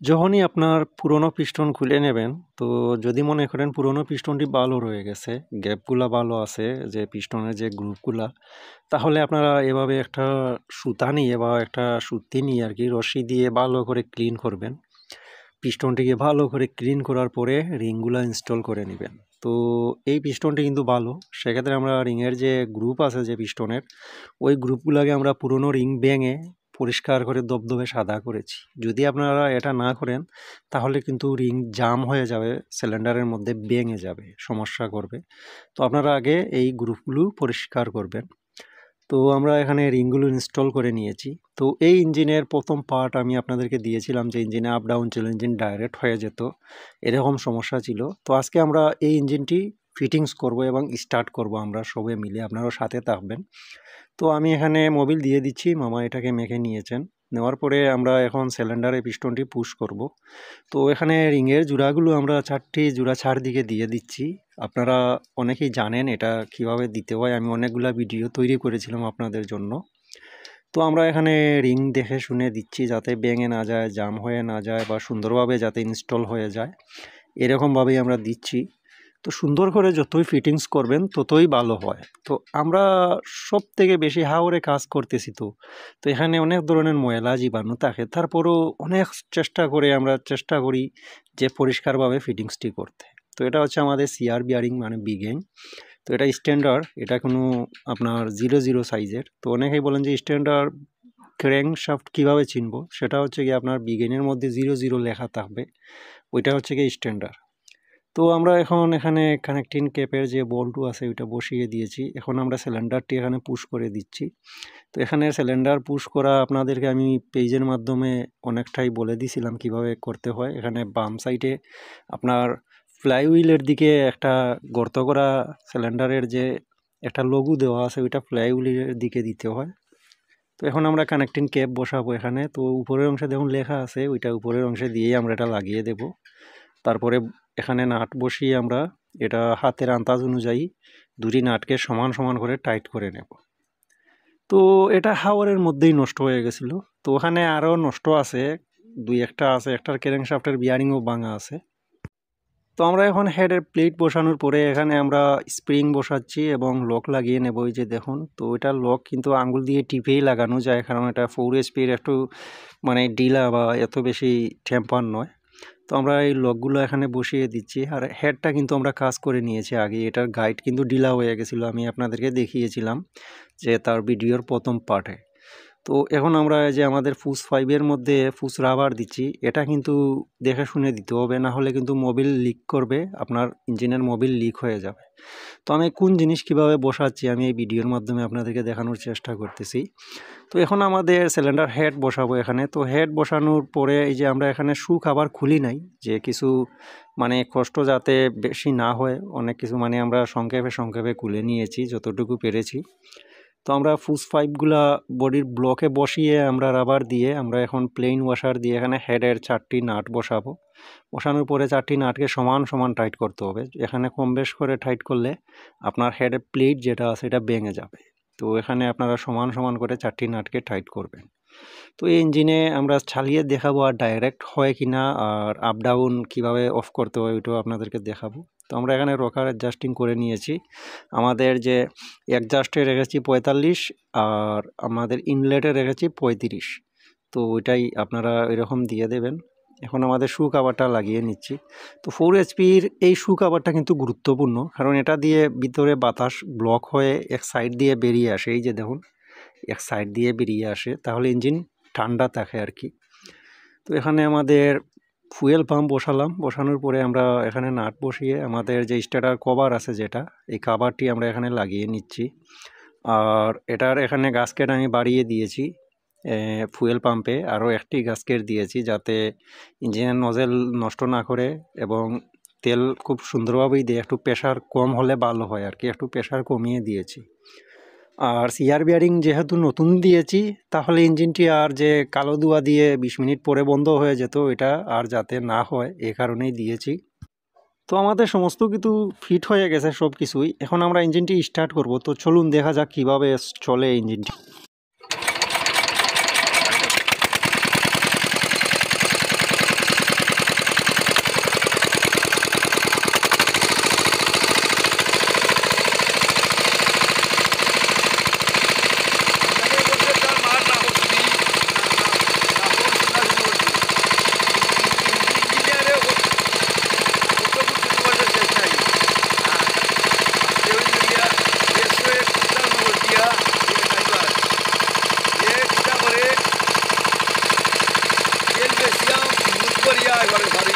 যখনই আপনার পুরনো পিস্টন খুলে নেবেন, তো যদি মনে করেন পুরনো পিস্টনটি ভালো রয়ে গেছে, গ্যাপগুলা ভালো আছে, যে পিস্টনের যে গ্রুপগুলা, তাহলে আপনারা এভাবে একটা সুতা নিয়ে বা একটা সুতি নিয়ে আর কি রশি দিয়ে ভালো করে ক্লিন করবেন। পিস্টনটিকে ভালো করে ক্লিন করার পরে রিংগুলা ইনস্টল করে নেবেন। তো এই পিস্টনটি কিন্তু ভালো, সেক্ষেত্রে আমরা রিংয়ের যে গ্রুপ আছে যে পিস্টনের, ওই গ্রুপগুলোকে আমরা পুরনো রিং ভেঙে পরিষ্কার করে দবদবে সাদা করেছি। যদি আপনারা এটা না করেন তাহলে কিন্তু রিং জাম হয়ে যাবে, সিলিন্ডারের মধ্যে ভেঙে যাবে, সমস্যা করবে। তো আপনারা আগে এই গ্রুপগুলো পরিষ্কার করবেন। তো আমরা এখানে রিংগুলো ইনস্টল করে নিয়েছি। তো এই ইঞ্জিনের প্রথম পার্ট আমি আপনাদেরকে দিয়েছিলাম যে ইঞ্জিনে আপ ডাউন ছিল, ইঞ্জিন ডাইরেক্ট হয়ে যেত, এরকম সমস্যা ছিল। তো আজকে আমরা এই ইঞ্জিনটি ফিটিংস করব এবং স্টার্ট করব আমরা সবাই মিলে, আপনারাও সাথে থাকবেন। তো আমি এখানে মোবিল দিয়ে দিচ্ছি, মামা এটাকে মেখে নিয়েছেন। নেওয়ার পরে আমরা এখন সিলিন্ডারে পিস্টনটি পুশ করব। তো এখানে রিংয়ের জোড়াগুলো আমরা 4টি জোড়া চারদিকে দিয়ে দিচ্ছি। আপনারা অনেকেই জানেন এটা কিভাবে দিতে হয়, আমি অনেকগুলা ভিডিও তৈরি করেছিলাম আপনাদের জন্য। তো আমরা এখানে রিং দেখে শুনে দিচ্ছি যাতে ভেঙে না যায়, জাম হয়ে না যায়, বা সুন্দরভাবে যাতে ইনস্টল হয়ে যায়, এরকমভাবেই আমরা দিচ্ছি। তো সুন্দর করে যতই ফিটিংস করবেন ততই ভালো হয়। তো আমরা সব থেকে বেশি হাওরে কাজ করতেছি, তো তো এখানে অনেক ধরনের ময়লা জীবাণু থাকে, তারপরেও অনেক চেষ্টা করি যে পরিষ্কারভাবে ফিটিংসটি করতে। তো এটা হচ্ছে আমাদের সিআর বিয়ারিং মানে বিগেন। তো এটা স্ট্যান্ডার্ড, এটা কোনো আপনার 00 সাইজের। তো অনেকেই বলেন যে স্ট্যান্ডার্ড ক্র্যাঙ্ক শাফট কীভাবে চিনবো, সেটা হচ্ছে কি আপনার বিগেনের মধ্যে 00 লেখা থাকবে, ওইটা হচ্ছে কি স্ট্যান্ডার্ড। তো আমরা এখন এখানে কানেক্টিং ক্যাপের যে বল্টু আছে ওইটা বসিয়ে দিয়েছি। এখন আমরা সিলিন্ডারটি এখানে পুশ করে দিচ্ছি। তো এখানে সিলিন্ডার পুশ করা আপনাদেরকে আমি পেজের মাধ্যমে অনেকটাই বলে দিয়েছিলাম কিভাবে করতে হয়। এখানে বাম সাইডে আপনার ফ্লাইহুইলের দিকে একটা গর্ত করা সিলিন্ডারের যে একটা লঘু দেওয়া আছে, ওইটা ফ্লাইহুইলের দিকে দিতে হয়। তো এখন আমরা কানেক্টিং ক্যাপ বসাবো এখানে। তো উপরের অংশে দেখুন লেখা আছে, ওইটা উপরের অংশে দিয়েই আমরা এটা লাগিয়ে দেব। তারপরে এখানে নাট বসিয়ে আমরা এটা হাতের আন্দাজ অনুযায়ী দুটি নাটকে সমান সমান করে টাইট করে নেব। তো এটা হাওয়ারের মধ্যেই নষ্ট হয়ে গেছিল। তো ওখানে আরও নষ্ট আছে, দুই একটা আছে, একটার ক্র্যাঙ্কশ্যাফটের বিয়ারিংও ভাঙা আছে। তো আমরা এখন হেডের প্লেট বসানোর পরে এখানে আমরা স্প্রিং বসাচ্ছি এবং লক লাগিয়ে নেব। এই যে দেখুন, তো এটা লক কিন্তু আঙ্গুল দিয়ে টিপেই লাগানো যায়, কারণ এটা 4 HP একটু মানে ডিলা বা এত বেশি টেম্পার নয়। তো আমরা এই লকগুলো এখানে বসিয়ে দিচ্ছি। আর হেডটা কিন্তু আমরা কাজ করে নিয়েছি আগে, এটার গাইড কিন্তু ডিলা হয়ে গেছিলো, আমি আপনাদেরকে দেখিয়েছিলাম যে তার ভিডিওর প্রথম পার্টে। তো এখন আমরা যে আমাদের ফুস 5-এর মধ্যে ফুস রাবার দিচ্ছি, এটা কিন্তু দেখে শুনে দিতে হবে, না হলে কিন্তু মোবিল লিক করবে, আপনার ইঞ্জিনের মোবিল লিক হয়ে যাবে। তো আমি কোন জিনিস কিভাবে বসাচ্ছি আমি এই ভিডিওর মাধ্যমে আপনাদেরকে দেখানোর চেষ্টা করতেছি। তো এখন আমাদের সিলিন্ডার হেড বসাবো এখানে। তো হেড বসানোর পরে এই যে আমরা এখানে শু খাবার খুলি নাই, যে কিছু মানে কষ্ট যাতে বেশি না হয়, অনেক কিছু মানে আমরা সংক্ষেপে খুলে নিয়েছি যতটুকু পেরেছি। তো আমরা ফুস পাইপগুলা বডির ব্লকে বসিয়ে আমরা রাবার দিয়ে আমরা এখন প্লেন ওয়াশার দিয়ে এখানে হেডের 4টি নাট বসাবো। বসানোর পরে 4টি নাটকে সমান সমান টাইট করতে হবে, এখানে কম বেশ করে টাইট করলে আপনার হেডের প্লেট যেটা আছে এটা ভেঙে যাবে। তো এখানে আপনারা সমান সমান করে 4টি নাটকে টাইট করবেন। তো এই ইঞ্জিনে আমরা চালিয়ে দেখাবো আর ডাইরেক্ট হয় কিনা, আর আপ ডাউন কীভাবে অফ করতে হয় ওইটাও আপনাদেরকে দেখাবো। তো আমরা এখানে রকার অ্যাডজাস্টিং করে নিয়েছি, আমাদের যে অ্যাডজাস্টে রেখেছি 45 আর আমাদের ইনলেটে রেখেছি 35। তো ওইটাই আপনারা এরকম দিয়ে দেবেন। এখন আমাদের শু কাভারটা লাগিয়ে নিচ্ছি। তো 4 HPর এই শু কাভারটা কিন্তু গুরুত্বপূর্ণ, কারণ এটা দিয়ে ভিতরে বাতাস ব্লক হয়ে এক সাইড দিয়ে বেরিয়ে আসে, এই যে দেখুন এক সাইড দিয়ে বেরিয়ে আসে, তাহলে ইঞ্জিন ঠান্ডা থাকে আর কি। তো এখানে আমাদের ফুয়েল পাম্প বসালাম, বসানোর পরে আমরা এখানে নাট বসিয়ে আমাদের যে স্টার্টার কভার আছে যেটা, এই কভারটি আমরা এখানে লাগিয়ে নিচ্ছি। আর এটার এখানে গাস্কেট আমি বাড়িয়ে দিয়েছি, ফুয়েল পাম্পে আরও একটি গাস্কেট দিয়েছি যাতে ইঞ্জিনের নজেল নষ্ট না করে এবং তেল খুব সুন্দরভাবেই দিয়ে, একটু প্রেশার কম হলে ভালো হয় আর কি, একটু প্রেশার কমিয়ে দিয়েছি। আর সিআর বিয়ারিং যেহেতু নতুন দিয়েছি, তাহলে ইঞ্জিনটি আর যে কালো ধোঁয়া দিয়ে 20 মিনিট পরে বন্ধ হয়ে যেত, এটা আর যাতে না হয় এ কারণেই দিয়েছি। তো আমাদের সমস্ত কিছু ফিট হয়ে গেছে সব কিছুই, এখন আমরা ইঞ্জিনটি স্টার্ট করব। তো চলুন দেখা যাক কীভাবে চলে ইঞ্জিনটি। এবারে বাড়ি